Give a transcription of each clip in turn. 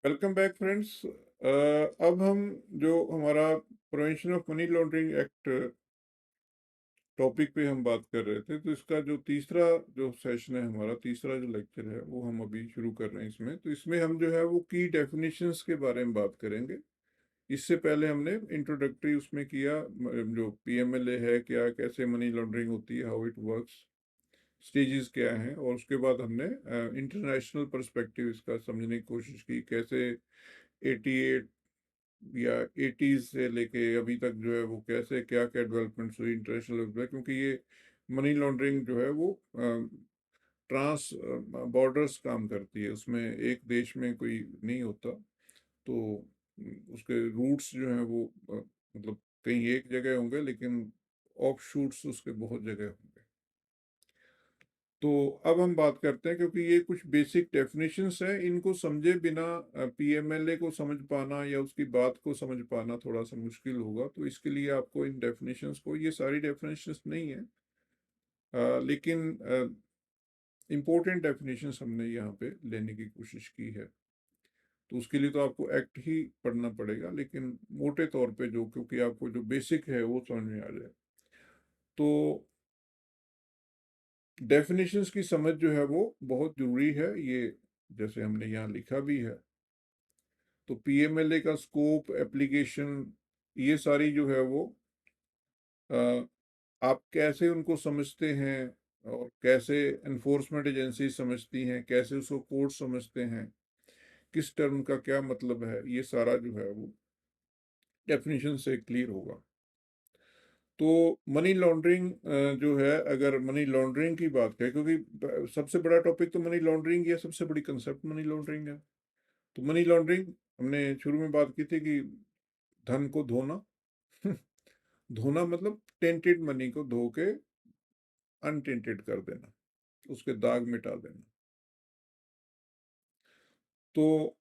Welcome back friends. अब हम जो हमारा prevention of money laundering act topic पे हम बात कर रहे थे, तो इसका जो तीसरा जो सेशन है, हमारा तीसरा जो लेक्चर है, वो हम अभी शुरू कर रहे हैं। इसमें हम जो है वो की डेफिनेशंस के बारे में बात करेंगे। इससे पहले हमने इंट्रोडक्टरी उसमें किया, जो पीएमएलए है क्या, कैसे मनी लॉन्ड्रिंग होती है, हाउ इट वर्क्स, स्टेजेस क्या हैं, और उसके बाद हमने इंटरनेशनल पर्सपेक्टिव इसका समझने की कोशिश की, कैसे 88 या 80s से लेके अभी तक जो है वो कैसे क्या क्या डेवलपमेंट्स हुई इंटरनेशनल लेवल पे, क्योंकि ये मनी लॉन्ड्रिंग जो है वो ट्रांस बॉर्डर्स काम करती है। उसमें एक देश में कोई नहीं होता, तो उसके रूट्स जो हैं वो मतलब कहीं एक जगह होंगे, लेकिन ऑफ शूट्स उसके बहुत जगह होंगे। तो अब हम बात करते हैं, क्योंकि ये कुछ बेसिक डेफिनेशंस हैं, इनको समझे बिना पीएमएलए को समझ पाना या उसकी बात को समझ पाना थोड़ा सा मुश्किल होगा। तो इसके लिए आपको इन डेफिनेशंस को, ये सारी डेफिनेशंस नहीं है, लेकिन इम्पोर्टेंट डेफिनेशंस हमने यहाँ पे लेने की कोशिश की है। तो उसके लिए तो आपको एक्ट ही पढ़ना पड़ेगा, लेकिन मोटे तौर पे जो, क्योंकि आपको जो बेसिक है वो समझ में आ जाए, तो डेफिनेशंस की समझ जो है वो बहुत ज़रूरी है। ये जैसे हमने यहाँ लिखा भी है, तो पीएमएलए का स्कोप, एप्लीकेशन, ये सारी जो है वो अ, आप कैसे उनको समझते हैं, और कैसे एनफोर्समेंट एजेंसी समझती हैं, कैसे उसको कोर्ट समझते हैं, किस टर्म का क्या मतलब है, ये सारा जो है वो डेफिनेशन से क्लियर होगा। तो मनी लॉन्ड्रिंग जो है, अगर मनी लॉन्ड्रिंग की बात करें, क्योंकि सबसे बड़ा टॉपिक तो मनी लॉन्ड्रिंग है, सबसे बड़ी कंसेप्ट मनी लॉन्ड्रिंग है। तो मनी लॉन्ड्रिंग हमने शुरू में बात की थी कि धन को धोना। धोना मतलब टेंटेड मनी को धो के अनटेंटेड कर देना, उसके दाग मिटा देना। तो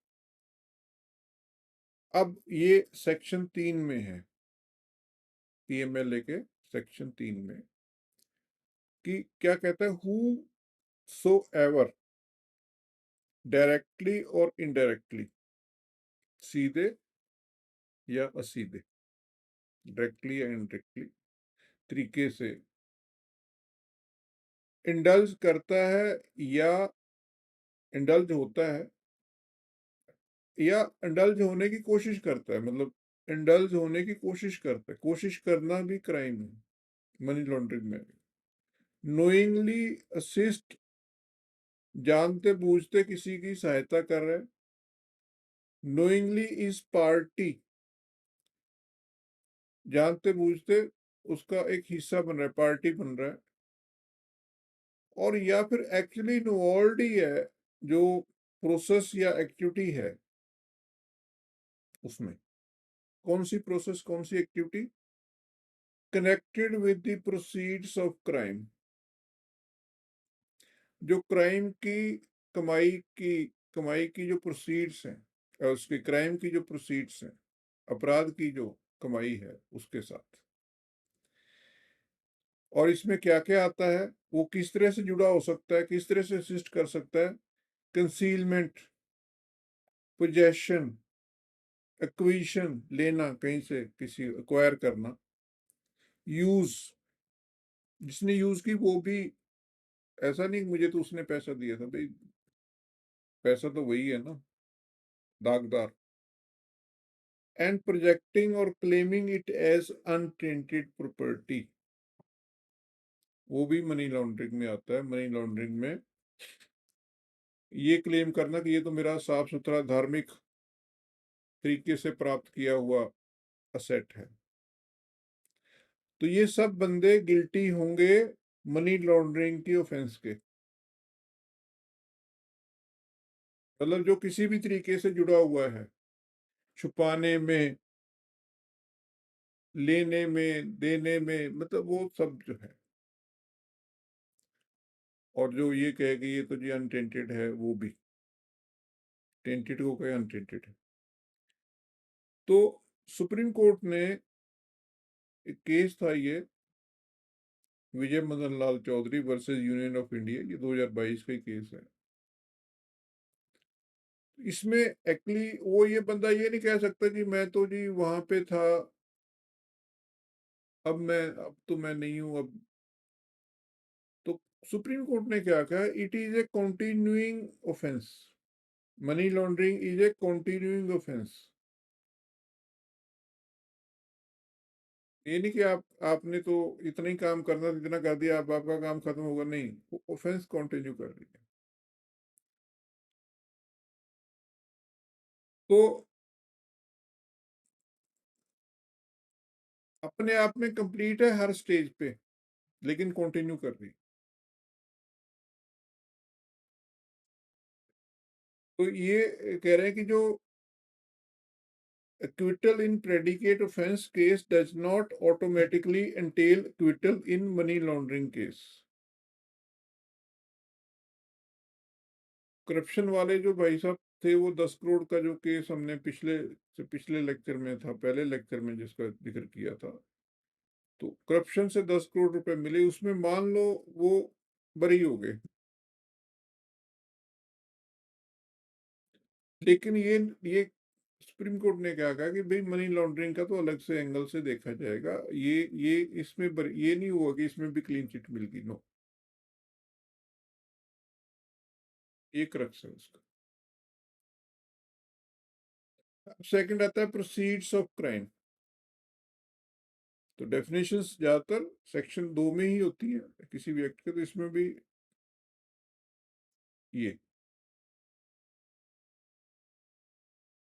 अब ये सेक्शन 3 में है, पीएमएलए के सेक्शन 3 में, कि क्या कहता है, हु सो एवर डायरेक्टली और इनडायरेक्टली, सीधे या असीधे, डायरेक्टली या इनडायरेक्टली तरीके से इंडल्ज करता है, या इंडल्ज होता है, या इंडल्ज होने की कोशिश करता है, मतलब इंडल्ज होने की कोशिश करता है, कोशिश करना भी क्राइम है मनी लॉन्ड्रिंग में। नोइंगली असिस्ट, जानते बूझते किसी की सहायता कर रहा है। नोइंगली इज पार्टी, जानते बूझते उसका एक हिस्सा बन रहा है, पार्टी बन रहा है। और या फिर एक्चुअली इन्वॉल्व ही है, जो प्रोसेस या एक्टिविटी है उसमें। कौन सी प्रोसेस, कौन सी activity? Connected with the proceeds of crime, जो क्राइम की कमाई की कमाई की जो प्रोसीड्स हैं, उसकी क्राइम की जो प्रोसीड्स हैं, अपराध की जो कमाई है उसके साथ। और इसमें क्या क्या आता है, वो किस तरह से जुड़ा हो सकता है, किस तरह से असिस्ट कर सकता है? कंसीलमेंट, पोजेशन, एक्विजिशन, लेना कहीं से, किसी एक्वायर करना। यूज, जिसने यूज की वो भी, ऐसा नहीं मुझे तो उसने पैसा दिया था भाई, पैसा तो वही है ना, दागदार। एंड प्रोजेक्टिंग और claiming it as untainted property, वो भी मनी लॉन्ड्रिंग में आता है। मनी लॉन्ड्रिंग में ये क्लेम करना कि ये तो मेरा साफ सुथरा धार्मिक तरीके से प्राप्त किया हुआ असेट है। तो ये सब बंदे गिल्टी होंगे मनी लॉन्ड्रिंग की ऑफेंस के, मतलब जो किसी भी तरीके से जुड़ा हुआ है, छुपाने में, लेने में, देने में, मतलब वो सब जो है। और जो ये कहे कि ये तो जी अनटेंटेड है, वो भी टेंटेड को कहे अनटेंटेड है। तो सुप्रीम कोर्ट ने एक केस था, ये Vijay Madan Lal Choudhary versus Union of India, ये 2022 का ही केस है। इसमें एक्चुअली वो ये बंदा ये नहीं कह सकता कि मैं तो जी वहां पे था, अब तो मैं नहीं हूं अब। तो सुप्रीम कोर्ट ने क्या कहा, it is A continuing offence. Money laundering is a continuing offence. ये नहीं कि आपने तो इतना ही काम करना था, इतना कर दिया, अब आपका काम खत्म होगा, नहीं, वो ऑफेंस कंटिन्यू कर रही है। तो अपने आप में कंप्लीट है हर स्टेज पे, लेकिन कंटिन्यू कर रही। तो ये कह रहे हैं कि जो acquittal in predicate offense case does not automatically entail acquittal in money laundering case। Corruption वाले जो भाई साहब थे, वो 10 करोड़ का जो केस हमने पिछले लेक्चर में था, पहले लेक्चर में जिसका जिक्र किया था, तो करप्शन से 10 करोड़ रुपए मिले, उसमें मान लो वो बरी हो गए, लेकिन ये सुप्रीम कोर्ट ने क्या कहा कि भाई मनी लॉन्ड्रिंग का तो अलग से एंगल से देखा जाएगा, ये ये नहीं हुआ कि इसमें भी क्लीन चिट मिल गई, नो। ये क्रक्स है उसका। सेकंड आता है प्रोसीड्स ऑफ क्राइम। तो डेफिनेशंस ज्यादातर सेक्शन 2 में ही होती है किसी भी एक्ट के, तो इसमें भी ये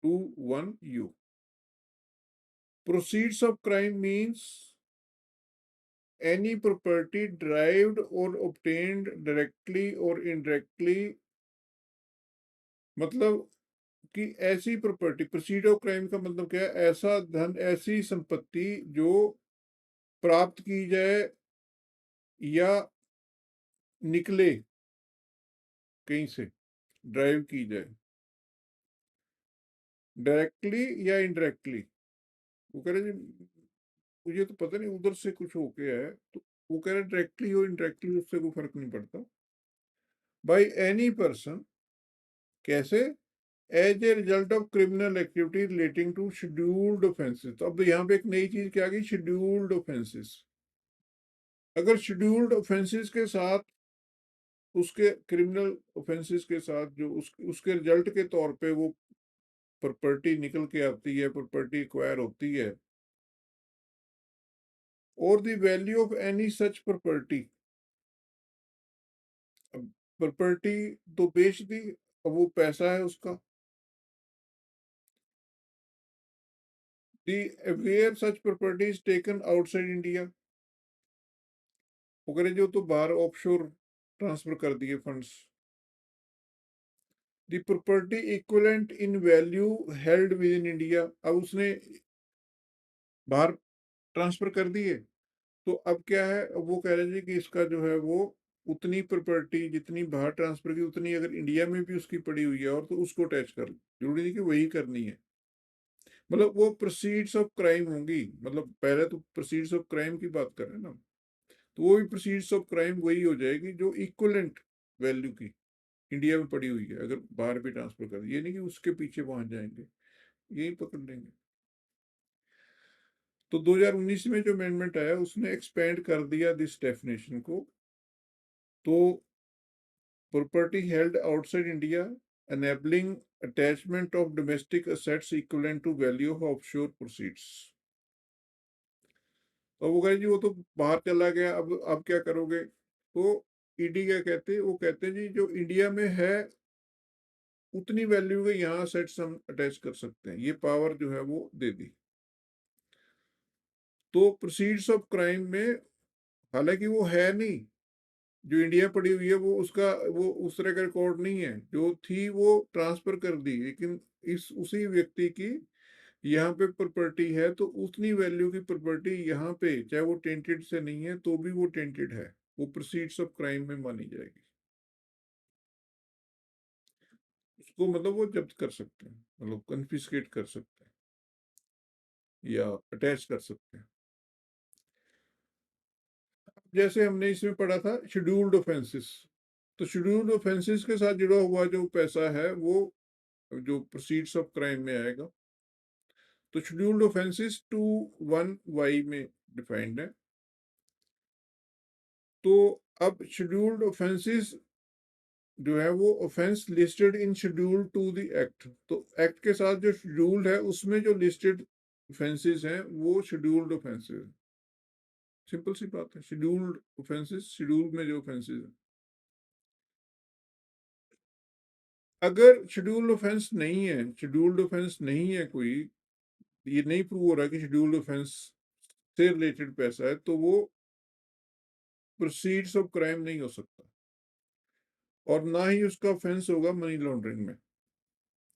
21U। Proceeds of crime means any property derived or obtained directly or indirectly, मतलब कि ऐसी प्रॉपर्टी, प्रोसीड ऑफ क्राइम का मतलब क्या है, ऐसा धन, ऐसी संपत्ति जो प्राप्त की जाए या निकले कहीं से, ड्राइव की जाए डायरेक्टली या इनडायरेक्टली। वो कह रहे जी मुझे तो पता नहीं उधर से कुछ होके है, तो वो कह रहे डायरेक्टली हो इनडायरेक्टली उससे कोई फर्क नहीं पड़ता। बाई एनी पर्सन, कैसे, as a result of criminal activity relating to scheduled offences. तो अब यहाँ पे एक नई चीज क्या आ गई, शेड्यूल्ड ऑफेंसेस। अगर शेड्यूल्ड ऑफेंसेस के साथ, उसके क्रिमिनल ऑफेंसेस के साथ जो उसके रिजल्ट के तौर पे वो प्रॉपर्टी निकल के आती है, प्रॉपर्टी एक्वायर होती है, और the value of any such property. अब प्रॉपर्टी तो बेच दी, अब वो पैसा है उसका। The where such property is taken outside India, वो करें जो तो बाहर ऑफशोर ट्रांसफर कर दिए funds. The property equivalent in value held within India, अब उसने बाहर ट्रांसफर कर दिए, तो अब क्या है, अब वो कह रहे थे कि इसका जो है वो उतनी प्रॉपर्टी जितनी बाहर ट्रांसफर की, उतनी अगर इंडिया में भी उसकी पड़ी हुई है और तो उसको अटैच कर लो, जरूरी नहीं कि वही करनी है। मतलब वो प्रोसीड्स ऑफ क्राइम होंगी, मतलब पहले तो प्रोसीड्स ऑफ क्राइम की बात कर रहे हैं ना, तो वो भी प्रोसीड्स ऑफ क्राइम वही हो जाएगी जो इक्विवेलेंट वैल्यू की इंडिया में पड़ी हुई है, अगर बाहर भी ट्रांसफर कर, ये नहीं कि उसके पीछे पहुंच जाएंगे, यही पकड़ लेंगे। तो 2019 में जो अमेंडमेंट आया उसने एक्सपेंड कर दिया दिस डेफिनेशन को। तो property held outside India, enabling attachment of domestic assets equivalent to value of offshore proceeds। तो वो कहे जी वो तो बाहर चला गया, अब क्या करोगे, तो ईडी क्या कहते हैं, वो कहते हैं जी जो इंडिया में है उतनी वैल्यू के यहाँ असेट्स हम अटैच कर सकते हैं, ये पावर जो है वो दे दी। तो प्रोसीड्स ऑफ क्राइम में हालांकि वो है नहीं, जो इंडिया पड़ी हुई है वो उसका वो उस तरह का रिकॉर्ड नहीं है, जो थी वो ट्रांसफर कर दी, लेकिन इस उसी व्यक्ति की यहाँ पे प्रॉपर्टी है, तो उतनी वैल्यू की प्रॉपर्टी यहाँ पे चाहे वो टेंटेड से नहीं है तो भी वो टेंटेड है, वो प्रोसीड्स ऑफ क्राइम में मानी जाएगी। उसको मतलब वो जब्त कर सकते हैं, मतलब कन्फिस्केट कर सकते हैं या अटैच कर सकते हैं। जैसे हमने इसमें पढ़ा था शेड्यूल्ड ऑफेंसेस, तो शेड्यूल्ड ऑफेंसेस के साथ जुड़ा हुआ जो पैसा है वो जो प्रोसीड्स ऑफ क्राइम में आएगा। तो शेड्यूल्ड ऑफेंसेस 2(1)(y) में डिफाइंड है। तो अब शेड्यूल्ड ऑफेंसेस जो है वो offence listed in schedule to the act. तो एक्ट के साथ जो शेड्यूल्ड है उसमें जो लिस्टेड ऑफेंसेस हैं वो शेड्यूल्ड ऑफेंसेस। सिंपल सी बात है, शेड्यूल्ड ऑफेंसेस, शेड्यूल में जो ऑफेंसेस हैं। अगर शेड्यूल्ड ऑफेंस नहीं है, शेड्यूल्ड ऑफेंस नहीं है कोई, ये नहीं प्रूव हो रहा कि शेड्यूल्ड ऑफेंस से रिलेटेड पैसा है, तो वो प्रोसीड्स ऑफ क्राइम नहीं हो सकता, और ना ही उसका ऑफेंस होगा मनी लॉन्ड्रिंग में।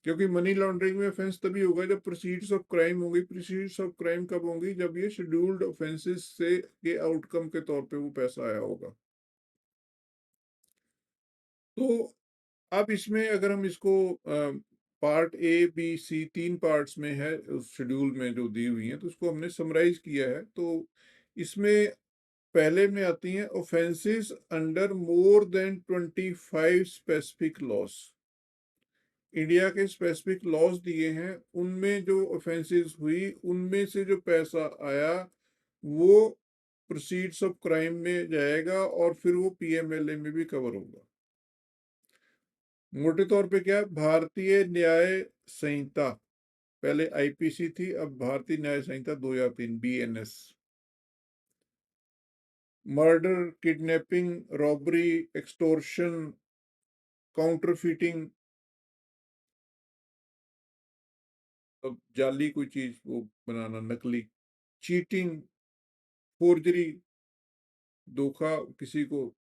क्योंकि मनी लॉन्ड्रिंग में ऑफेंस तभी होगा जब प्रोसीड्स ऑफ क्राइम होंगी। प्रोसीड्स ऑफ क्राइम कब होंगी? जब ये शेड्यूल्ड ऑफेंसेस से के आउटकम के तौर पे वो पैसा आया होगा। तो अब इसमें अगर हम इसको part A B C 3 parts में है उस शेड्यूल में जो दी हुई है, तो उसको हमने समराइज किया है। तो इसमें पहले में आती हैं offences under more than 25 specific loss. India के स्पेसिफिक लॉज दिए हैं, उनमें जो ऑफेंसेस हुई उनमें से जो पैसा आया वो प्रोसीड्स ऑफ क्राइम में जाएगा, और फिर वो पीएमएलए में भी कवर होगा। मोटे तौर पे क्या, भारतीय न्याय संहिता, पहले आईपीसी थी, अब Bharatiya Nyaya Sanhita 2003 BNS. Murder, kidnapping, robbery, extortion, counterfeiting, जाली कोई चीज वो बनाना, नकली, चीटिंग, फोर्जरी, धोखा किसी को,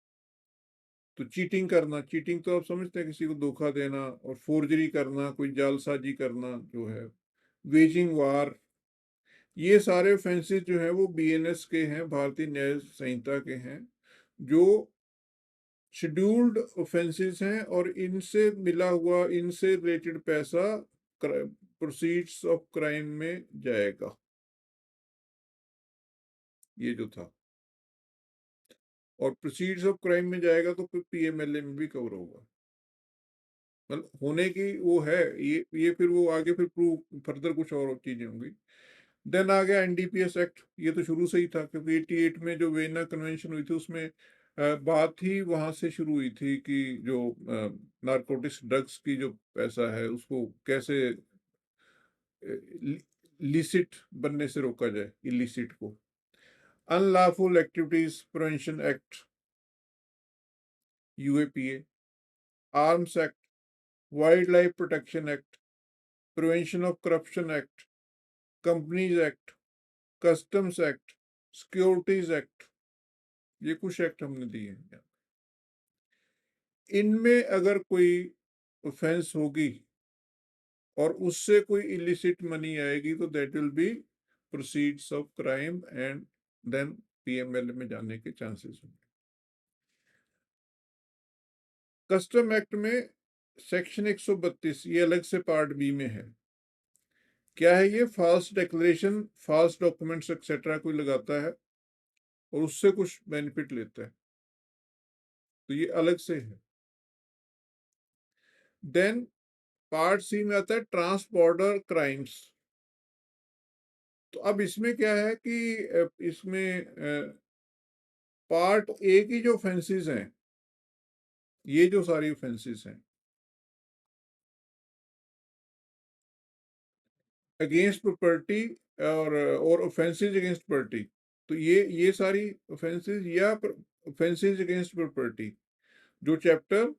तो चीटिंग करना, चीटिंग तो आप समझते हैं किसी को धोखा देना, और फोर्जरी करना कोई जालसाजी करना जो है, वेजिंग वार, ये सारे ऑफेंसेस जो हैं वो बीएनएस के हैं, भारतीय न्याय संहिता के हैं, जो शेड्यूल्ड ऑफेंसेस हैं, और इनसे मिला हुआ, इनसे रिलेटेड पैसा प्रोसीड्स ऑफ क्राइम में जाएगा। ये जो था, और प्रोसीड्स ऑफ क्राइम में जाएगा तो फिर पीएमएलए में भी कवर होगा। मतलब होने की वो है, ये फिर वो आगे फिर प्रूव फर्दर कुछ और चीजें होंगी। देन आ गया एनडीपीएस एक्ट। ये तो शुरू से ही था, क्योंकि 88 में जो वेना कन्वेंशन हुई थी उसमें बात ही वहां से शुरू हुई थी कि जो नारकोटिक्स ड्रग्स की जो पैसा है उसको कैसे लिसिट बनने से रोका जाए, इलिसिट को। Unlawful activities prevention act, UAPA, arms act, wild life protection act, prevention of corruption act, companies act, customs act, securities act, ये कुछ एक्ट हमने दिए हैं। इनमें अगर कोई ऑफेंस होगी और उससे कोई इलिसिट मनी आएगी तो that will be proceeds of crime, and then PML में जाने के चांसेस होंगे। कस्टम एक्ट में सेक्शन 132, ये अलग से पार्ट बी में है। क्या है ये? False declaration, false documents etcetera कोई लगाता है और उससे कुछ बेनिफिट लेता है, तो ये अलग से है। देन पार्ट सी में आता है ट्रांस बॉर्डर क्राइम्स। तो अब इसमें क्या है कि इसमें पार्ट ए की जो ऑफेंसेस हैं, ये जो सारी ऑफेंसेस हैं अगेंस्ट प्रॉपर्टी और ऑफेंसेस अगेंस्ट प्रॉपर्टी, तो ये सारी ऑफेंसेस या ऑफेंसेस अगेंस्ट प्रॉपर्टी जो चैप्टर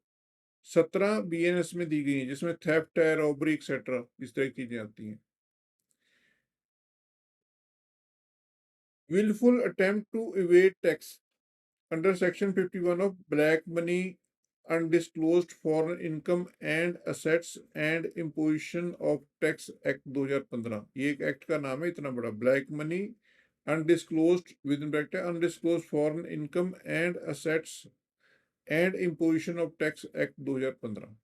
17 बीएनएस में दी गई है, जिसमें थेफ्ट है, रॉबरी एक्सेट्रा, इस तरह की चीजें आती हैं। Wilful attempt to evade tax under section 51 of black money, undisclosed foreign income and assets and imposition of tax act 2015। ये एक एक्ट का नाम है इतना बड़ा, black money, undisclosed with in bracket undisclosed foreign income and assets and imposition of tax act 2015।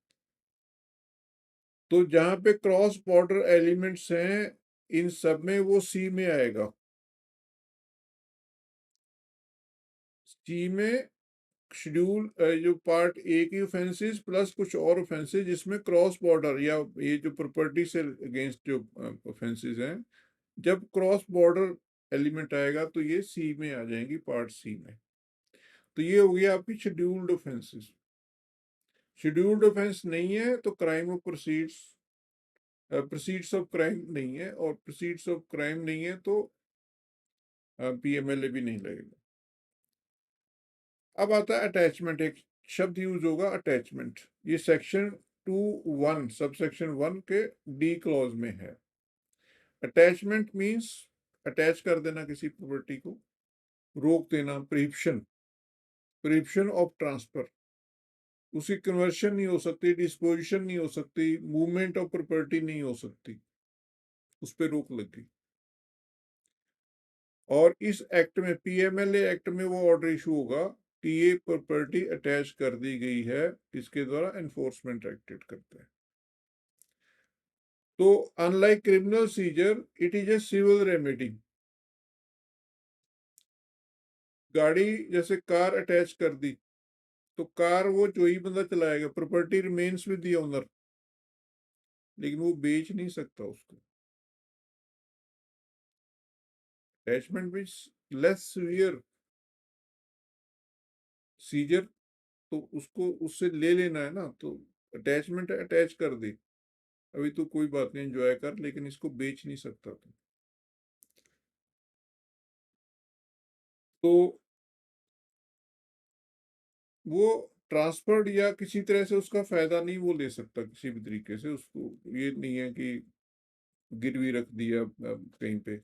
तो जहां पे क्रॉस बॉर्डर एलिमेंट्स हैं इन सब में वो सी में आएगा। सी में शेड्यूल जो पार्ट ए की ऑफेंसेस प्लस कुछ और ऑफेंसेस जिसमें क्रॉस बॉर्डर या ये जो प्रॉपर्टी से अगेंस्ट जो ऑफेंसेस हैं, जब क्रॉस बॉर्डर एलिमेंट आएगा तो ये सी में आ जाएंगी, पार्ट सी में। तो ये हो गया आपकी शेड्यूल्ड ऑफेंसेस। शेड्यूल्ड ऑफेंस नहीं है तो crime of proceeds, proceeds of crime नहीं है, और प्रोसीड्स ऑफ क्राइम नहीं है तो पीएमएलए भी नहीं लगेगा। अब आता है अटैचमेंट, एक शब्द यूज होगा अटैचमेंट। ये सेक्शन 2(1) सब सेक्शन 1 के डी क्लॉज में है। अटैचमेंट मींस अटैच कर देना किसी प्रॉपर्टी को, रोक देना, प्रिविशन, प्रिविशन ऑफ ट्रांसफर, उसकी कन्वर्शन नहीं हो सकती, डिस्पोजिशन नहीं हो सकती, मूवमेंट ऑफ प्रॉपर्टी नहीं हो सकती, उस पर रोक लग गई। और इस एक्ट में, पीएमएलए एक्ट में, वो ऑर्डर इशू होगा कि ये प्रॉपर्टी अटैच कर दी गई है, इसके द्वारा एनफोर्समेंट एक्टेड करते हैं। तो unlike criminal seizure, it is a civil remedy. गाड़ी जैसे कार अटैच कर दी तो कार वो जो ही बंदा चलाएगा, property remains with the owner, लेकिन वो बेच नहीं सकता उसको। Attachment means less severe, seizure तो उसको उससे ले लेना है ना, तो अटैचमेंट अटैच कर दी, अभी तो कोई बात नहीं, एंजॉय कर, लेकिन इसको बेच नहीं सकता तो वो ट्रांसफर्ड या किसी तरह से उसका फायदा नहीं वो ले सकता किसी भी तरीके से, उसको ये नहीं है कि गिरवी रख दिया कहीं पे।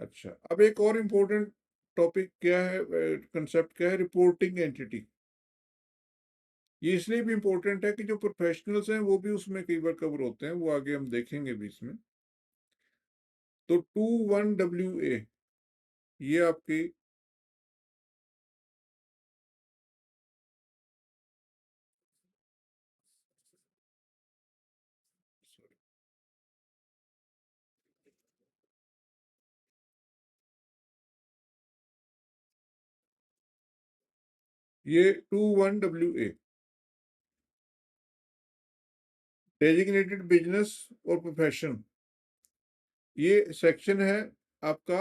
अच्छा, अब एक और इम्पोर्टेंट टॉपिक क्या है, कंसेप्ट क्या है, रिपोर्टिंग एंटिटी। ये इसलिए भी इम्पोर्टेंट है कि जो प्रोफेशनल्स हैं वो भी उसमें कई बार कवर होते हैं, वो आगे हम देखेंगे भी इसमें। तो 21WA ये आपकी, ये 21WA डेजिग्नेटेड बिजनेस और प्रोफेशन, ये सेक्शन है आपका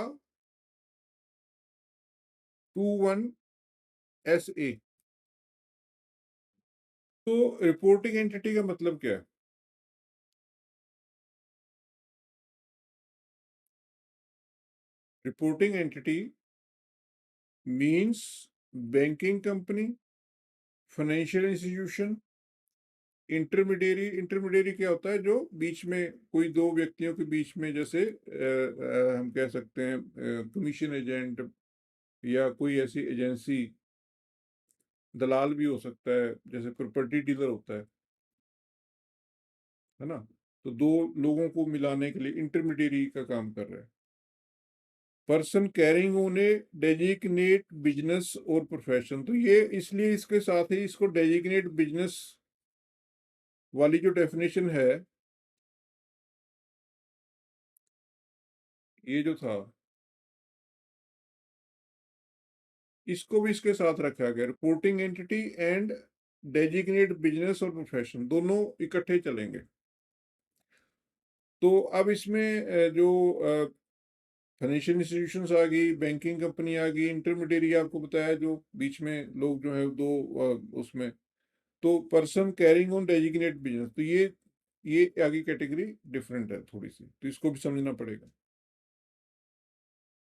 21SA। तो रिपोर्टिंग एंटिटी का मतलब क्या है? Reporting entity means banking company, financial institution, intermediary. Intermediary क्या होता है, जो बीच में कोई दो व्यक्तियों के बीच में, जैसे हम कह सकते हैं कमीशन एजेंट या कोई ऐसी एजेंसी, दलाल भी हो सकता है, जैसे प्रॉपर्टी डीलर होता है ना। तो दो लोगों को मिलाने के लिए इंटरमीडियरी का काम कर रहा है। Person carrying on A designate business और प्रोफेशन, तो ये इसलिए इसके साथ ही इसको डेजिग्नेट बिजनेस वाली जो डेफिनेशन है, ये जो था, इसको भी इसके साथ रखा गया, reporting entity and designate business और प्रोफेशन दोनों इकट्ठे चलेंगे। तो अब इसमें जो फाइनेंशियल इंस्टीट्यूशंस आ गई, बैंकिंग कंपनी आ गई, इंटरमीडियरी आपको बताया, जो बीच में लोग जो है दो उसमें, तो person carrying on designate business, तो ये आगे कैटेगरी डिफरेंट है थोड़ी सी, तो इसको भी समझना पड़ेगा।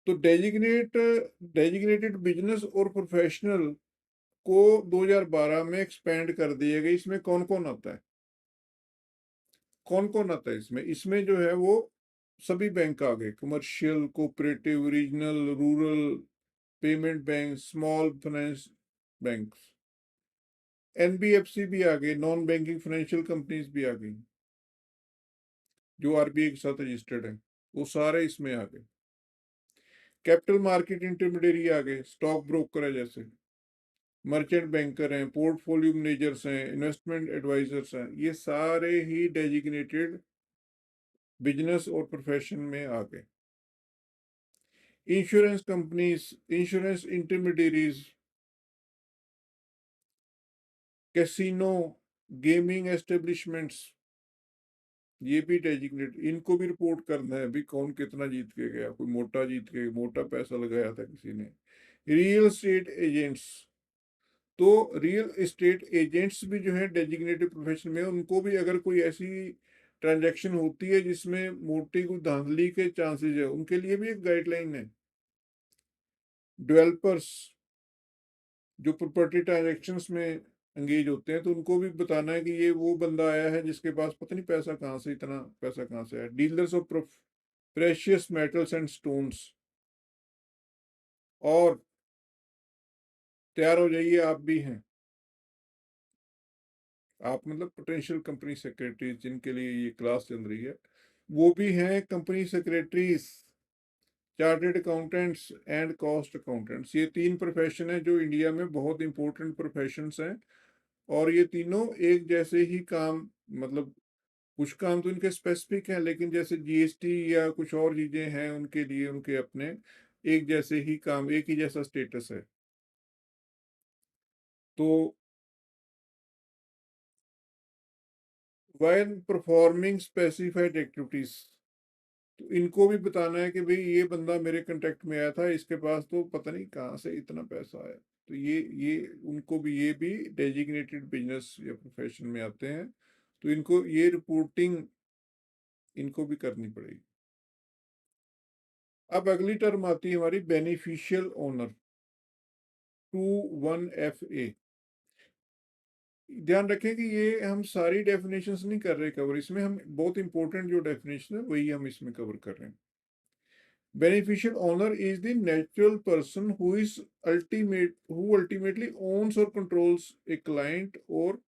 तो डेजिग्नेटेड बिजनेस और प्रोफेशनल को 2012 में एक्सपेंड कर दिया गया। इसमें कौन कौन आता है, कौन कौन आता है इसमें? इसमें जो है वो सभी बैंक आ गए, commercial, cooperative, regional, rural, payment bank, small finance banks, NBFC भी आ गए, नॉन बैंकिंग फाइनेंशियल कंपनीज भी आ गई जो आरबीआई के साथ रजिस्टर्ड है, वो सारे इसमें आ गए। कैपिटल मार्केट इंटरमीडियरी आ गए, स्टॉक ब्रोकर है जैसे, मर्चेंट बैंकर हैं, पोर्टफोलियो मैनेजर्स हैं, इन्वेस्टमेंट एडवाइजर्स हैं, ये सारे ही डेजिग्नेटेड बिजनेस और प्रोफेशन में आ गए। Insurance companies, insurance intermediaries, casino, gaming establishments, ये भी डेजिग्नेट, इनको भी रिपोर्ट करना है भी कौन कितना जीत के गया, कोई मोटा जीत के, मोटा पैसा लगाया था किसी ने। रियल एस्टेट एजेंट्स, तो रियल एस्टेट एजेंट्स भी जो है डेजिग्नेटेड प्रोफेशन में, उनको भी अगर कोई ऐसी ट्रांजैक्शन होती है जिसमें मोटी कोई धांधली के चांसेस है, उनके लिए भी एक गाइडलाइन है। डेवलपर्स जो प्रॉपर्टी ट्रांजैक्शंस में एंगेज होते हैं, तो उनको भी बताना है कि ये वो बंदा आया है जिसके पास पता नहीं पैसा कहाँ से, इतना पैसा कहाँ से आया। Dealers of precious metals and stones, और तैयार हो जाइए, आप भी हैं, आप मतलब पोटेंशियल कंपनी सेक्रेटरीज जिनके लिए ये क्लास चल रही है, वो भी हैं company secretaries, chartered accountants and cost accountants. ये तीन प्रोफेशन है जो इंडिया में बहुत इंपॉर्टेंट प्रोफेशंस हैं, और ये तीनों एक जैसे ही काम, मतलब कुछ काम तो इनके स्पेसिफिक हैं, लेकिन जैसे जीएसटी या कुछ और चीजें हैं उनके लिए उनके अपने एक जैसे ही काम, एक ही जैसा स्टेटस है। तो व्हाइल परफॉर्मिंग स्पेसिफाइड एक्टिविटीज, तो इनको भी बताना है कि भाई ये बंदा मेरे कांटेक्ट में आया था, इसके पास तो पता नहीं कहाँ से इतना पैसा आया। तो ये उनको भी, ये भी डेजिग्नेटेड बिजनेस या प्रोफेशन में आते हैं, तो इनको ये रिपोर्टिंग इनको भी करनी पड़ेगी। अब अगली टर्म आती है हमारी बेनिफिशियल ओनर, 21FA। ध्यान रखें कि ये हम सारी डेफिनेशंस नहीं कर रहे कवर, इसमें हम बहुत इंपॉर्टेंट जो डेफिनेशन है वही हम इसमें कवर कर रहे हैं। Beneficial owner is the natural person who ultimately owns or controls a client, or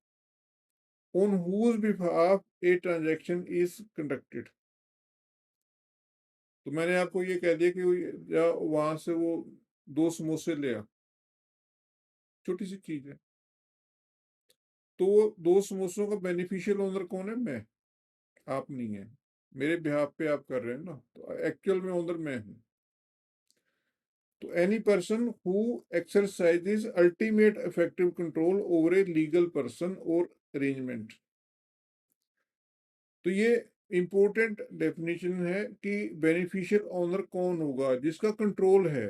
on whose behalf a transaction is conducted। तो मैंने आपको ये कह दिया कि या वहां से वो दो समोसे ले आ, छोटी सी चीज है, तो वो दो समोसों का बेनिफिशियल ओनर कौन है? मैं, आप नहीं है, मेरे बिहाफ पे आप कर रहे हैं ना, तो एक्चुअल में ओनर मैं हूं। तो any person who exercises ultimate effective control over a legal person और अरेंजमेंट। तो ये इंपॉर्टेंट डेफिनेशन है कि बेनिफिशियल ओनर कौन होगा? जिसका कंट्रोल है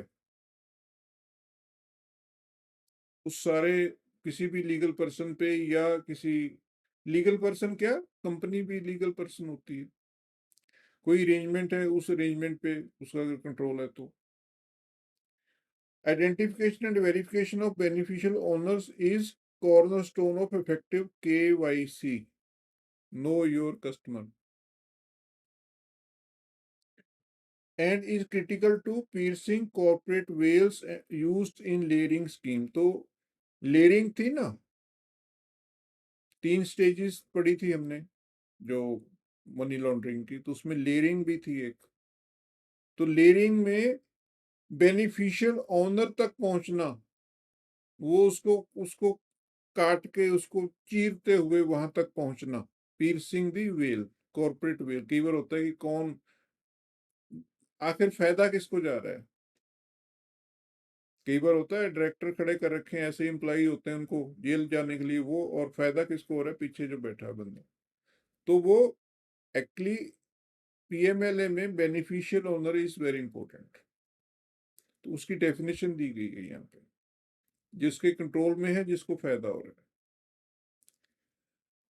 उस सारे किसी भी लीगल पर्सन पे, या किसी लीगल पर्सन क्या, कंपनी भी लीगल पर्सन होती है, कोई अरेंजमेंट है उस अरेंजमेंट पे उसका अगर कंट्रोल है तो। Identification and verification of beneficial owners is cornerstone of effective KYC. Know your customer. And is critical to piercing corporate veils used in layering scheme. तो लेयरिंग थी ना, 3 स्टेजेस पढ़ी थी हमने जो मनी लॉन्ड्रिंग की, तो उसमें लेयरिंग भी थी एक। तो लेयरिंग में बेनिफिशियल ओनर तक पहुंचना, वो उसको उसको काट के उसको चीरते हुए वहां तक पहुंचना, पीर्सिंग दी वेल, कॉर्पोरेट वेल। कई बार होता है कि कौन, आखिर फायदा किसको जा रहा है? कई बार होता है डायरेक्टर खड़े कर रखे हैं, ऐसे एम्प्लॉई होते हैं उनको जेल जाने के लिए वो, और फायदा किसको हो रहा है? पीछे जो बैठा है बंदा। तो वो एक्चुअली पीएमएलए में beneficial owner is very important, तो उसकी डेफिनेशन दी गई है यहाँ पे, जिसके कंट्रोल में है, जिसको फायदा हो रहा है।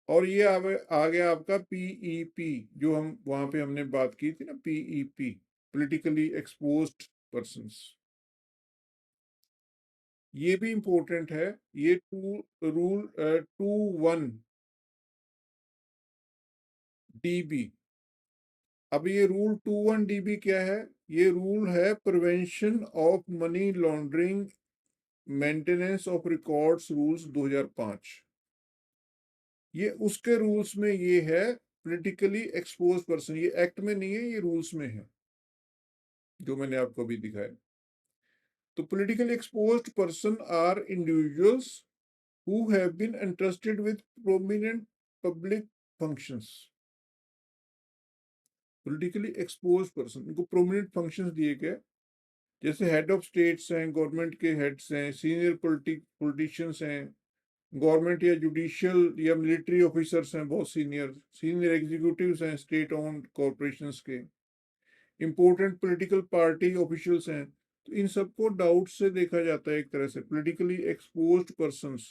और ये आ गया आपका पीईपी, जो हम वहां पे हमने बात की थी ना, पीईपी, पॉलिटिकली एक्सपोज्ड पर्संस। ये भी इंपॉर्टेंट है। ये रूल 21DB। अब ये रूल 21DB क्या है? ये रूल है prevention of money laundering maintenance of records rules 2005। ये उसके रूल्स में ये है, पॉलिटिकली एक्सपोज पर्सन, ये एक्ट में नहीं है, ये रूल्स में है जो मैंने आपको अभी दिखाया। तो politically exposed person are individuals who have been entrusted with prominent public functions। politically exposed person, इनको prominent functions दिए गए, जैसे हेड ऑफ स्टेट्स हैं, गवर्नमेंट के हेड्स हैं, सीनियर पॉलिटिशियंस हैं, गवर्नमेंट या जुडिशियल या मिलिट्री ऑफिसर्स हैं, बहुत सीनियर सीनियर एग्जीक्यूटिव्स हैं स्टेट ओन्ड कॉरपोरेशंस के, इंपॉर्टेंट पॉलिटिकल पार्टी ऑफिशियल्स हैं। तो इन सबको डाउट से देखा जाता है, एक तरह से पॉलिटिकली एक्सपोज्ड पर्संस।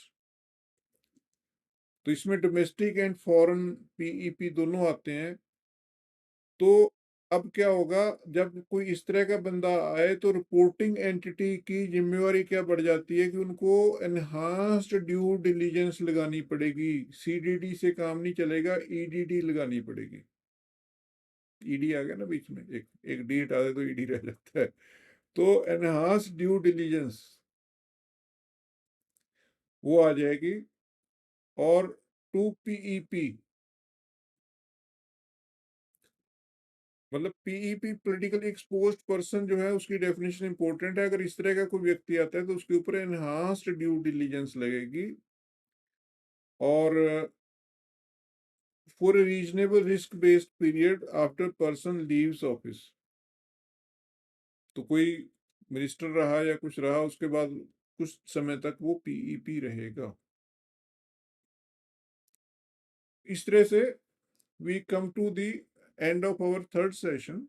तो इसमें डोमेस्टिक एंड फॉरेन पीईपी दोनों आते हैं। तो अब क्या होगा, जब कोई इस तरह का बंदा आए तो रिपोर्टिंग एंटिटी की जिम्मेवारी क्या बढ़ जाती है कि उनको एनहांस्ड ड्यू डिलीजेंस लगानी पड़ेगी। सीडीडी से काम नहीं चलेगा, ईडीडी लगानी पड़ेगी। ईडी आ गया ना बीच में, एक एक डी हटा दे तो ईडी रह जाता है। तो एनहांस्ड ड्यू डिलीजेंस वो आ जाएगी। और 2 पीईपी, मतलब पीईपी पॉलिटिकली एक्सपोज्ड पर्सन जो है, उसकी डेफिनेशन इंपॉर्टेंट है। अगर इस तरह का कोई व्यक्ति आता है तो उसके ऊपर एनहांस्ड ड्यू डिलीजेंस लगेगी। और for a reasonable risk based period after person leaves office. तो कोई मिनिस्टर रहा या कुछ रहा, उसके बाद कुछ समय तक वो पीईपी रहेगा। इस तरह से we come to the end of our third session.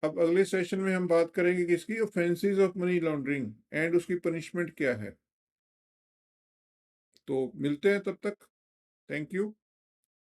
अब अगले सेशन में हम बात करेंगे किसकी, offences of money laundering and उसकी पनिशमेंट क्या है। तो मिलते हैं तब तक। Thank you.